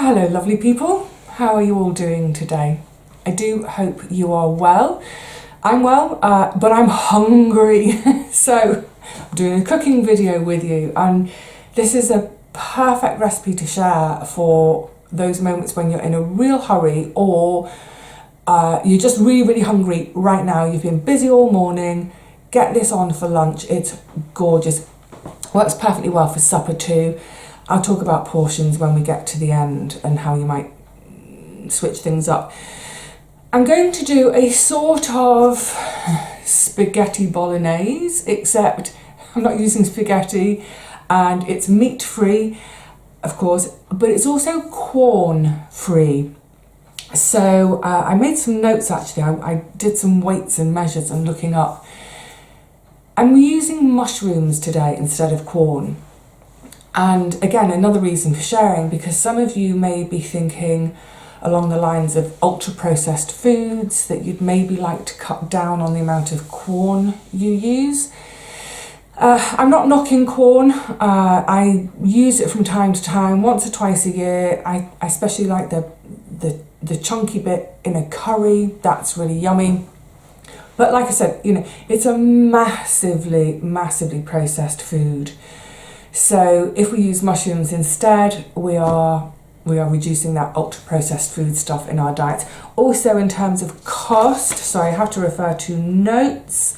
Hello lovely people, how are you all doing today? I do hope you are well. I'm well, but I'm hungry. So I'm doing a cooking video with you, and this is a perfect recipe to share for those moments when you're in a real hurry, or you're just really hungry right now. You've been busy all morning. Get this on for lunch. It's gorgeous. Works perfectly well for supper too. I'll talk about portions when we get to the end and how you might switch things up. I'm going to do a sort of spaghetti bolognese, except I'm not using spaghetti, and it's meat free, of course, but it's also corn free. So I made some notes actually. I did some weights and measures and looking up. I'm using mushrooms today instead of corn. And again, another reason for sharing, because some of you may be thinking along the lines of ultra-processed foods, that you'd maybe like to cut down on the amount of corn you use. I'm not knocking corn. I use it from time to time, once or twice a year. I especially like the chunky bit in a curry. That's really yummy. But like I said, it's a massively processed food. So if we use mushrooms instead, we are reducing that ultra-processed food stuff in our diets. Also in terms of cost, so I have to refer to notes.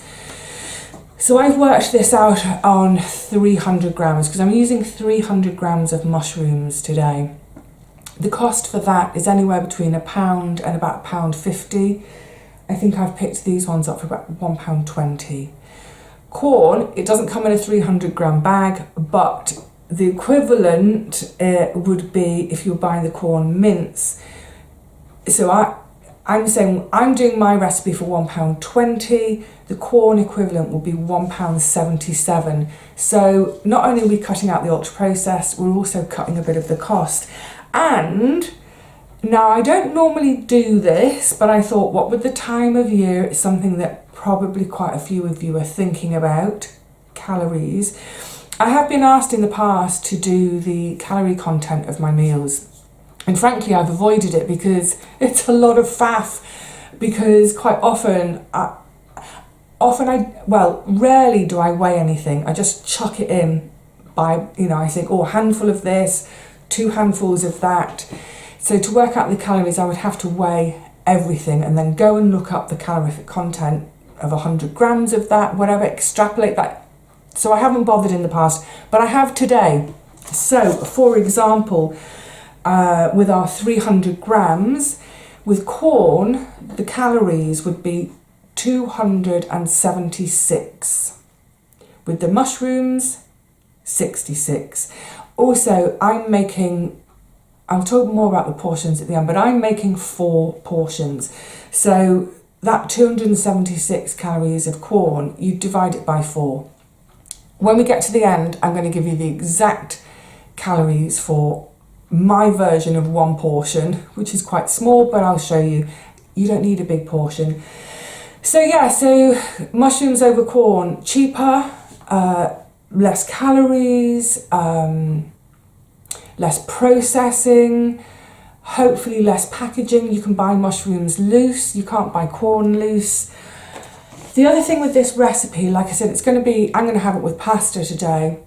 So I've worked this out on 300 grams because I'm using 300 grams of mushrooms today. The cost for that is anywhere between £1 and about £1.50. I think I've picked these ones up for about £1.20. Corn, it doesn't come in a 300 gram bag, but the equivalent would be if you're buying the corn mince. So I'm saying I'm doing my recipe for £1.20. The corn equivalent will be £1.77. So not only are we cutting out the ultra processed, we're also cutting a bit of the cost. And now I don't normally do this, but I thought, what with the time of year, it's something that probably quite a few of you are thinking about, calories. I have been asked in the past to do the calorie content of my meals, and frankly I've avoided it because it's a lot of faff, because quite often rarely do I weigh anything. I just chuck it in by, I think, a handful of this, 2 handfuls of that. So to work out the calories, I would have to weigh everything and then go and look up the calorific content of 100 grams of that, whatever, extrapolate that. So I haven't bothered in the past, but I have today. So for example, with our 300 grams, with corn, the calories would be 276. With the mushrooms, 66. Also, I'll talk more about the portions at the end, but I'm making 4 portions. So that 276 calories of corn, you divide it by 4. When we get to the end, I'm going to give you the exact calories for my version of 1 portion, which is quite small, but I'll show you. You don't need a big portion. So yeah, so mushrooms over corn, cheaper, less calories, less processing, hopefully less packaging. You can buy mushrooms loose, you can't buy corn loose. The other thing with this recipe, like I said, I'm going to have it with pasta today.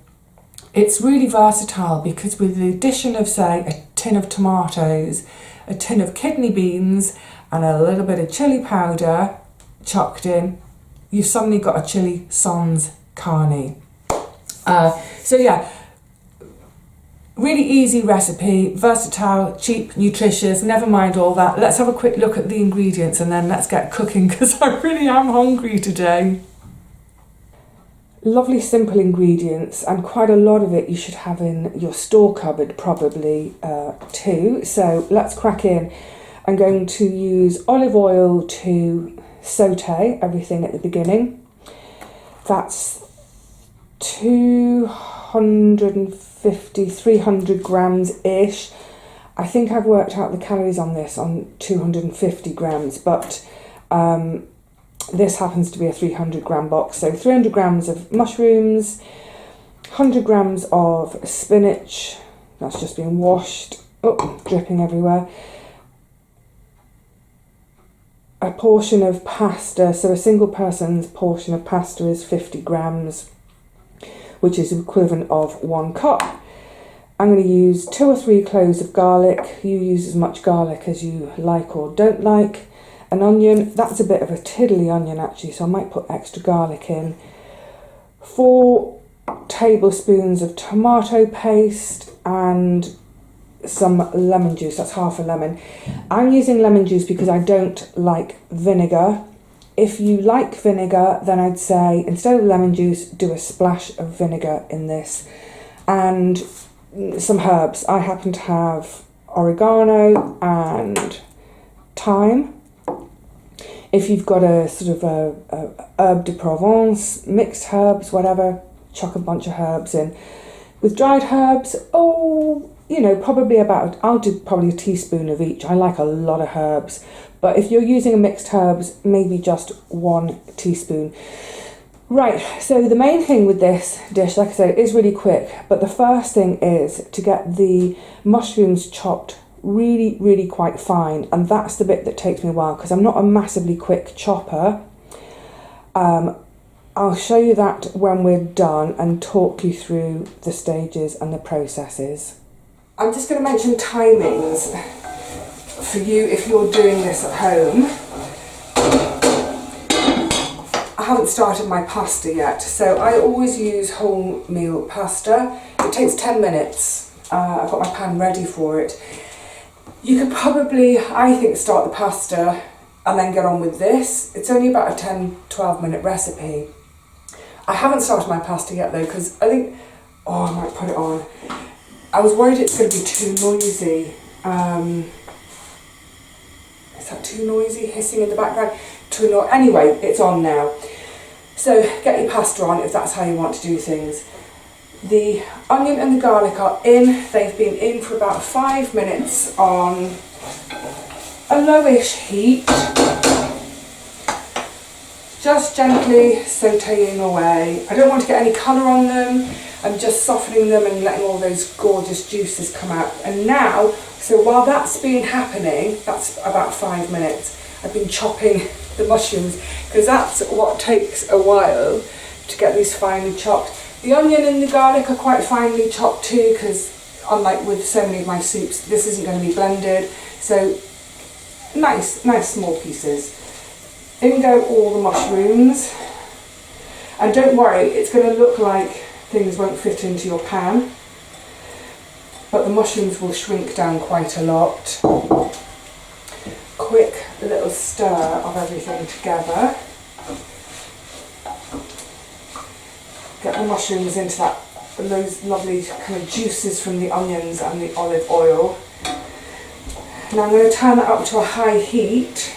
It's really versatile because with the addition of, say, a tin of tomatoes, a tin of kidney beans, and a little bit of chilli powder chucked in, you've suddenly got a chili sans carne. So yeah, really easy recipe, versatile, cheap, nutritious, never mind all that. Let's have a quick look at the ingredients and then let's get cooking, because I really am hungry today. Lovely simple ingredients, and quite a lot of it you should have in your store cupboard probably too. So let's crack in. I'm going to use olive oil to saute everything at the beginning. That's 300 grams ish. I think I've worked out the calories on this on 250 grams, but this happens to be a 300 gram box. So 300 grams of mushrooms, 100 grams of spinach, that's just been washed, oh, dripping everywhere, a portion of pasta. So a single person's portion of pasta is 50 grams, which is the equivalent of 1 cup. I'm going to use 2 or 3 cloves of garlic. You use as much garlic as you like or don't like. An onion, that's a bit of a tiddly onion actually, so I might put extra garlic in. 4 tablespoons of tomato paste and some lemon juice, that's half a lemon. I'm using lemon juice because I don't like vinegar. If you like vinegar, then I'd say instead of lemon juice, do a splash of vinegar in this. And some herbs. I happen to have oregano and thyme. If you've got a sort of a herbe de Provence, mixed herbs, whatever, chuck a bunch of herbs in. With dried herbs, probably I'll do probably a teaspoon of each. I like a lot of herbs, but if you're using a mixed herbs, maybe just 1 teaspoon. Right, so the main thing with this dish, like I said, is really quick, but the first thing is to get the mushrooms chopped really, really quite fine, and that's the bit that takes me a while because I'm not a massively quick chopper. I'll show you that when we're done and talk you through the stages and the processes. I'm just going to mention timings for you if you're doing this at home. I haven't started my pasta yet, so I always use wholemeal pasta. It takes 10 minutes. I've got my pan ready for it. You could probably, I think, start the pasta and then get on with this. It's only about a 10-12 minute recipe. I haven't started my pasta yet though, because I think, I might put it on. I was worried it's going to be too noisy. Is that too noisy, hissing in the background? Anyway, it's on now. So get your pasta on if that's how you want to do things. The onion and the garlic are in. They've been in for about 5 minutes on a lowish heat. Just gently sautéing away. I don't want to get any colour on them. I'm just softening them and letting all those gorgeous juices come out. And now, so while that's been happening, that's about 5 minutes, I've been chopping the mushrooms because that's what takes a while to get these finely chopped. The onion and the garlic are quite finely chopped too, because unlike with so many of my soups, this isn't going to be blended. So nice small pieces. In go all the mushrooms. And don't worry, it's going to look like things won't fit into your pan, but the mushrooms will shrink down quite a lot. Quick little stir of everything together. Get the mushrooms into those lovely kind of juices from the onions and the olive oil. Now I'm going to turn that up to a high heat.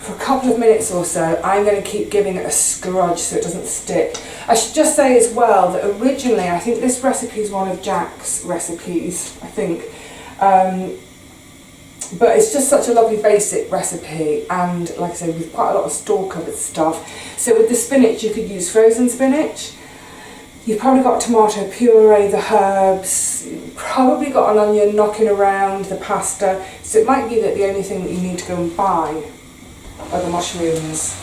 For a couple of minutes or so, I'm going to keep giving it a scrudge so it doesn't stick. I should just say as well that originally, I think this recipe is one of Jack's recipes, I think. But it's just such a lovely basic recipe, and like I say, with quite a lot of store cupboard stuff. So with the spinach, you could use frozen spinach. You've probably got tomato puree, the herbs, you've probably got an onion knocking around, the pasta. So it might be that the only thing that you need to go and buy are the mushrooms.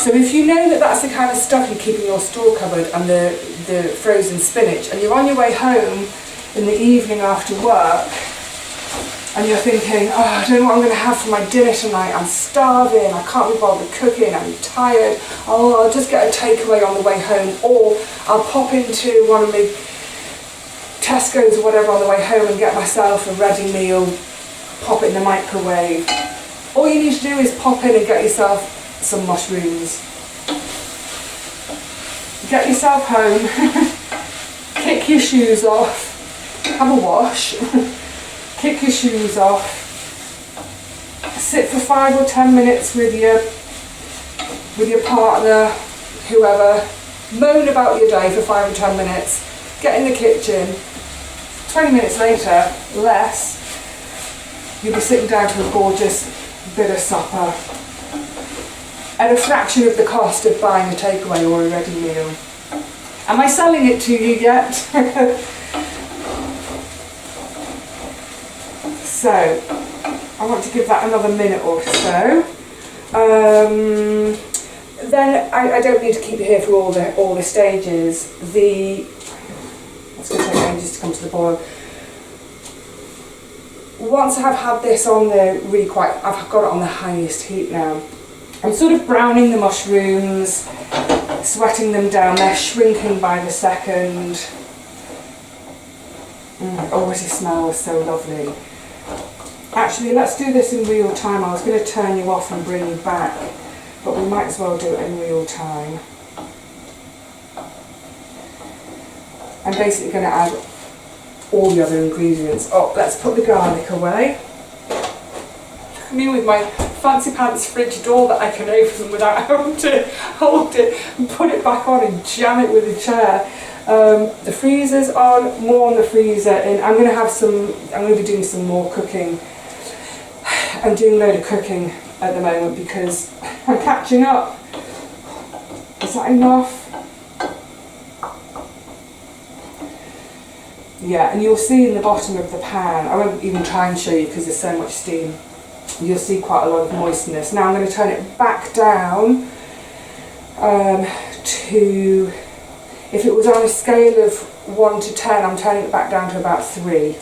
So if you know that that's the kind of stuff you keep in your store cupboard and the frozen spinach, and you're on your way home in the evening after work, and you're thinking, I don't know what I'm going to have for my dinner tonight, I'm starving, I can't be bothered cooking, I'm tired, I'll just get a takeaway on the way home, or I'll pop into one of my Tesco's or whatever on the way home and get myself a ready meal, pop it in the microwave. All you need to do is pop in and get yourself some mushrooms. Get yourself home, kick your shoes off, have a wash, kick your shoes off, sit for 5 or 10 minutes with your partner, whoever, moan about your day for 5 or 10 minutes, get in the kitchen, 20 minutes later, less, you'll be sitting down to a gorgeous bit of supper at a fraction of the cost of buying a takeaway or a ready meal. Am I selling it to you yet? So, I want to give that another minute or so. Then I don't need to keep it here for all the stages. It's going to take ages to come to the boil. Once I've had this on there, I've got it on the highest heat now. I'm sort of browning the mushrooms, sweating them down. They're shrinking by the second. It already smells so lovely. Actually, let's do this in real time. I was going to turn you off and bring you back, but we might as well do it in real time. I'm basically going to add all the other ingredients. Oh, let's put the garlic away. Look at me with my fancy pants fridge door that I can open without having to hold it and put it back on and jam it with a chair. The freezer's on, more on the freezer, and I'm going to be doing some more cooking. I'm doing a load of cooking at the moment because I'm catching up. Is that enough? Yeah, and you'll see in the bottom of the pan, I won't even try and show you because there's so much steam, you'll see quite a lot of moistness. Now I'm going to turn it back down to, if it was on a scale of 1 to 10, I'm turning it back down to about 3.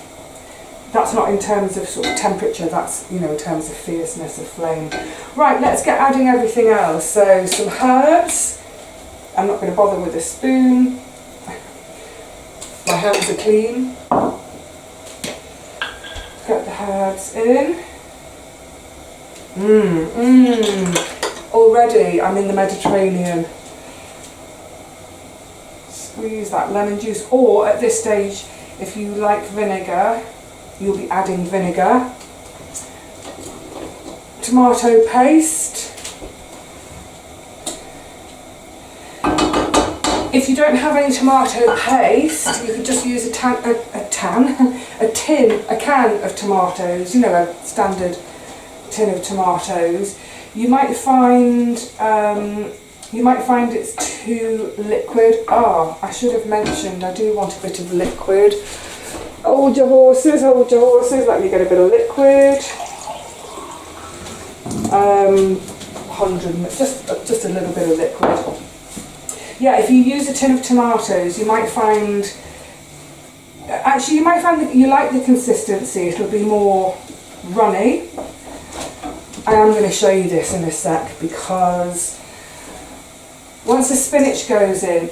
That's not in terms of sort of temperature, that's, you know, in terms of fierceness of flame. Right, let's get adding everything else. So some herbs. I'm not going to bother with a spoon. My hands are clean. Get the herbs in. Already I'm in the Mediterranean. Squeeze that lemon juice, or at this stage, if you like vinegar, you'll be adding vinegar. Tomato paste. If you don't have any tomato paste, you could just use a can of tomatoes, you know, a standard tin of tomatoes. You might find it's too liquid. Oh, I should have mentioned, I do want a bit of liquid. Hold your horses, let me get a bit of liquid. 100 ml, just a little bit of liquid. Yeah, if you use a tin of tomatoes, you might find that you like the consistency, it'll be more runny. I am going to show you this in a sec, because once the spinach goes in,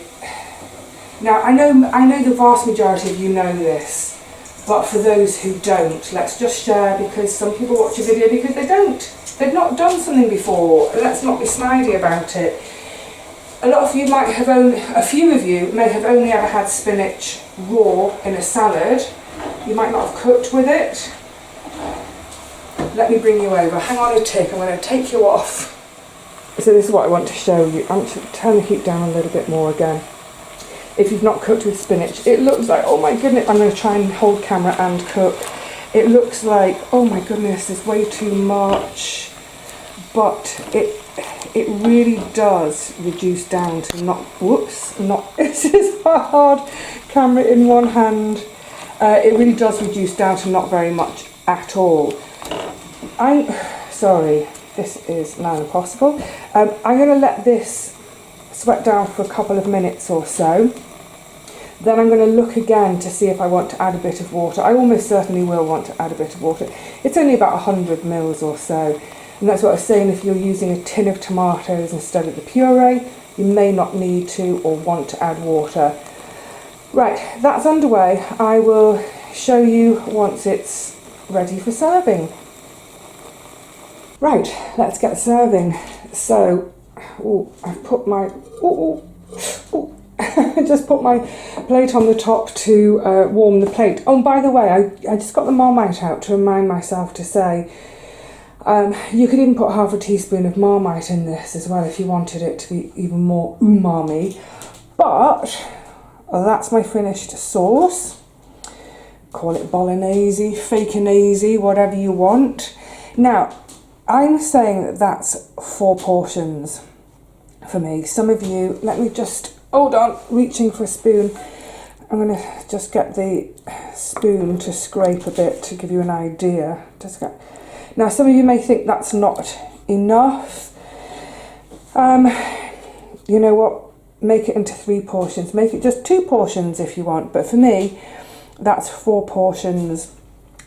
now I know the vast majority of you know this, but for those who don't, let's just share, because some people watch a video because they've not done something before. Let's not be snidey about it. A few of you may have only ever had spinach raw in a salad. You might not have cooked with it. Let me bring you over. Hang on a tick, I'm going to take you off. So this is what I want to show you. I'm going to turn the heat down a little bit more again. If you've not cooked with spinach, it looks like, oh my goodness, I'm going to try and hold camera and cook. It looks like, oh my goodness, there's way too much. But it really does reduce down to this is hard, camera in one hand. It really does reduce down to not very much at all. I'm sorry, this is now impossible. I'm going to let this sweat down for a couple of minutes or so. Then I'm going to look again to see if I want to add a bit of water. I almost certainly will want to add a bit of water. It's only about 100 mils or so. And that's what I was saying, if you're using a tin of tomatoes instead of the puree, you may not need to or want to add water. Right, that's underway. I will show you once it's ready for serving. Right, let's get serving. So, I've put my, I just put my plate on the top to warm the plate. Oh, and by the way, I just got the Marmite out to remind myself to say, you could even put half a teaspoon of Marmite in this as well if you wanted it to be even more umami. But that's my finished sauce. Call it Bolognese, Fakeinaise, whatever you want. Now, I'm saying that that's 4 portions for me. Some of you, let me just hold on, reaching for a spoon. I'm going to just get the spoon to scrape a bit to give you an idea. Now, some of you may think that's not enough. You know what? Make it into 3 portions. Make it just 2 portions if you want. But for me, that's 4 portions.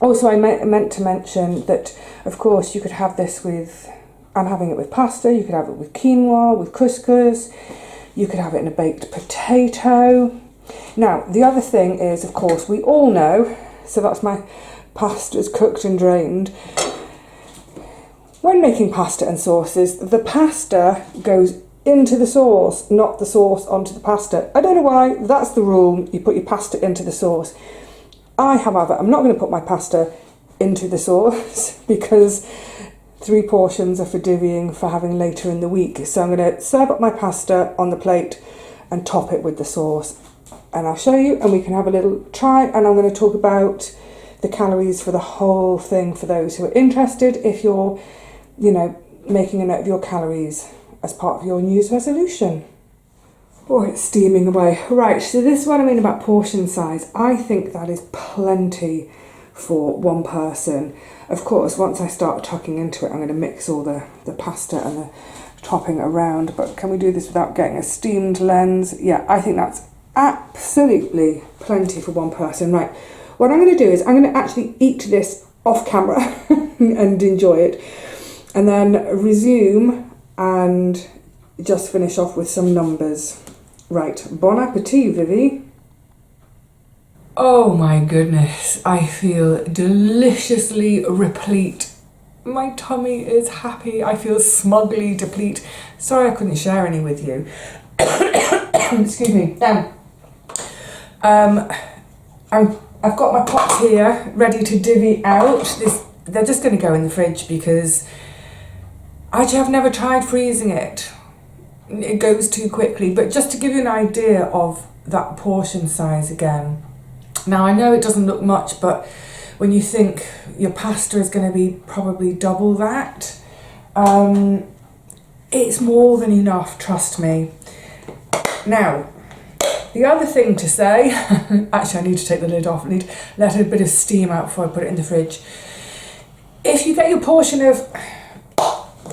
Also, I meant to mention that, of course, you could have this with... I'm having it with pasta. You could have it with quinoa, with couscous. You could have it in a baked potato. Now, the other thing is, of course, we all know, so that's my pasta's cooked and drained. When making pasta and sauces, the pasta goes into the sauce, not the sauce onto the pasta. I don't know why, that's the rule. You put your pasta into the sauce. I, however, I'm not going to put my pasta into the sauce because 3 portions are for divvying for having later in the week. So I'm going to serve up my pasta on the plate and top it with the sauce. And I'll show you and we can have a little try, and I'm going to talk about the calories for the whole thing for those who are interested, if you're, you know, making a note of your calories as part of your New Year's resolution. Oh, it's steaming away. Right, so this is what I mean about portion size. I think that is plenty for one person. Of course, once I start tucking into it, I'm going to mix all the pasta and the topping around. But can we do this without getting a steamed lens? Yeah, I think that's absolutely plenty for one person. Right, what I'm going to do is I'm going to actually eat this off camera and enjoy it, and then resume and just finish off with some numbers. Right, bon appetit, Vivi. Oh my goodness, I feel deliciously replete. My tummy is happy. I feel smugly deplete. Sorry I couldn't share any with you. Excuse me. I've got my pots here ready to divvy out. They're just going to go in the fridge because actually I've never tried freezing it. It goes too quickly. But just to give you an idea of that portion size again. Now I know it doesn't look much, but when you think your pasta is going to be probably double that, it's more than enough, trust me. Now, the other thing to say, actually I need to take the lid off, I need to let a bit of steam out before I put it in the fridge. If you get your portion of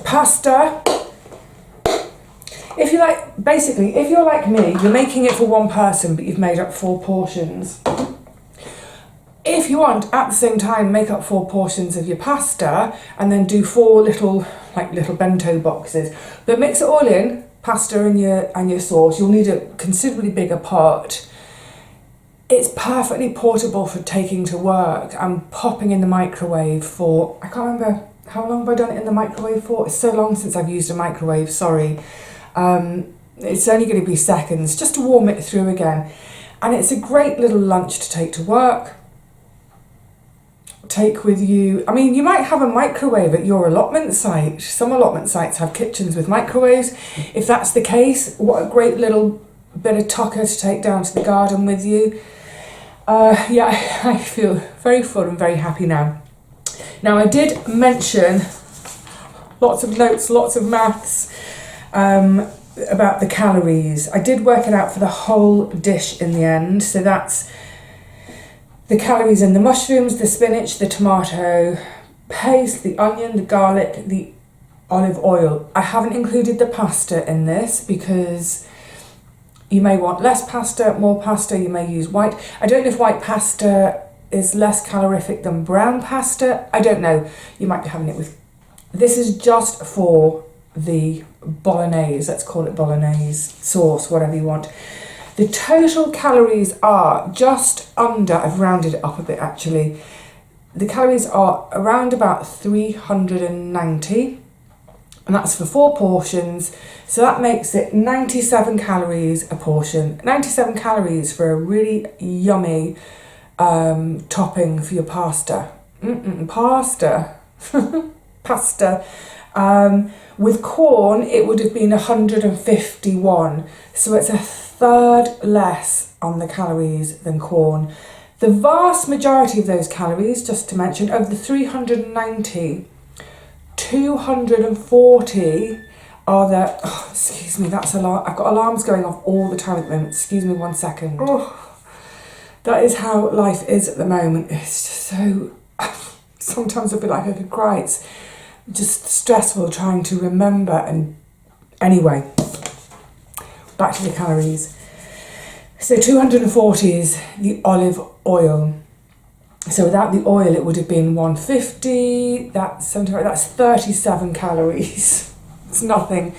pasta, if you're like me, you're making it for one person, but you've made up 4 portions. If you want, at the same time, make up 4 portions of your pasta and then do 4 little bento boxes. But mix it all in, pasta and your sauce. You'll need a considerably bigger pot. It's perfectly portable for taking to work and popping in the microwave for, I can't remember, how long have I done it in the microwave for? It's so long since I've used a microwave, sorry. It's only going to be seconds, just to warm it through again. And it's a great little lunch to take to work. Take with you, I mean, you might have a microwave at your allotment site. Some allotment sites have kitchens with microwaves. If that's the case, what a great little bit of tucker to take down to the garden with you. Yeah, I feel very full and very happy now. Now, I did mention lots of notes, lots of maths about the calories. I did work it out for the whole dish in the end. So that's the calories in the mushrooms, the spinach, the tomato paste, the onion, the garlic, the olive oil. I haven't included the pasta in this because you may want less pasta, more pasta, you may use white. I don't know if white pasta is less calorific than brown pasta. I don't know. You might be having it with... This is just for the bolognese, let's call it bolognese sauce, whatever you want. The total calories are just under, I've rounded it up a bit actually, the calories are around about 390, and that's for 4 portions, so that makes it 97 calories a portion. 97 calories for a really yummy topping for your pasta. Pasta. With corn, it would have been 151, so it's a third less on the calories than corn. The vast majority of those calories, just to mention, of the 390, 240 are there, oh, excuse me, that's alarm. I've got alarms going off all the time at the moment. Excuse me 1 second. Oh, that is how life is at the moment. It's just so, sometimes I feel like I could cry. It's just stressful trying to remember. And anyway, back to the calories. So 240 is the olive oil. So without the oil, it would have been 150. That's 75. That's 37 calories. It's nothing.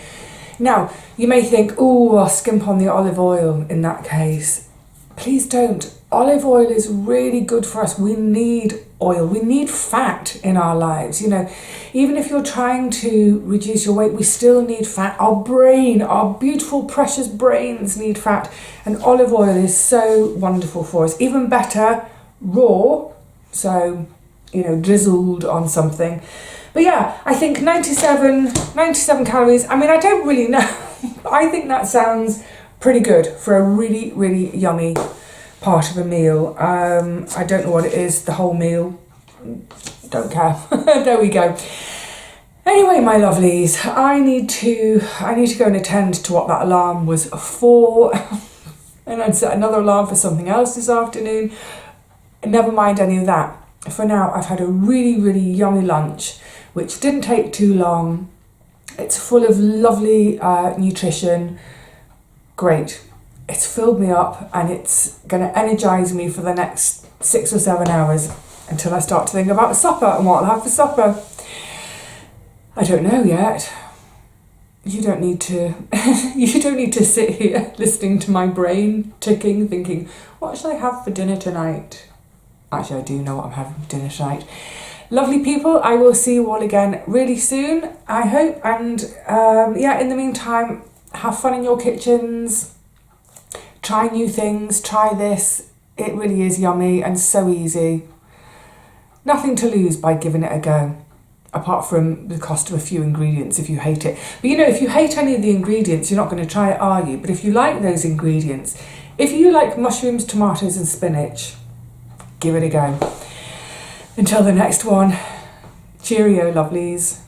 Now, you may think, oh, I'll skimp on the olive oil in that case. Please don't. Olive oil is really good for us. We need oil. We need fat in our lives. You know, even if you're trying to reduce your weight, we still need fat. Our brain, our beautiful, precious brains need fat. And olive oil is so wonderful for us. Even better, raw. So, you know, drizzled on something. But yeah, I think 97 calories. I mean, I don't really know. I think that sounds pretty good for a really, really yummy part of a meal. I don't know what it is, the whole meal. Don't care. There we go. Anyway, my lovelies, I need to go and attend to what that alarm was for. And I'd set another alarm for something else this afternoon. Never mind any of that. For now, I've had a really, really yummy lunch, which didn't take too long. It's full of lovely nutrition. Great. It's filled me up and it's going to energise me for the next 6 or 7 hours until I start to think about supper and what I'll have for supper. I don't know yet. You don't need to you don't need to sit here listening to my brain ticking, thinking, what should I have for dinner tonight? Actually, I do know what I'm having for dinner tonight. Lovely people, I will see you all again really soon, I hope. And yeah, in the meantime, have fun in your kitchens. Try new things, try this. It really is yummy and so easy. Nothing to lose by giving it a go, apart from the cost of a few ingredients if you hate it. But you know, if you hate any of the ingredients, you're not going to try it, are you? But if you like those ingredients, if you like mushrooms, tomatoes and spinach, give it a go. Until the next one, cheerio, lovelies.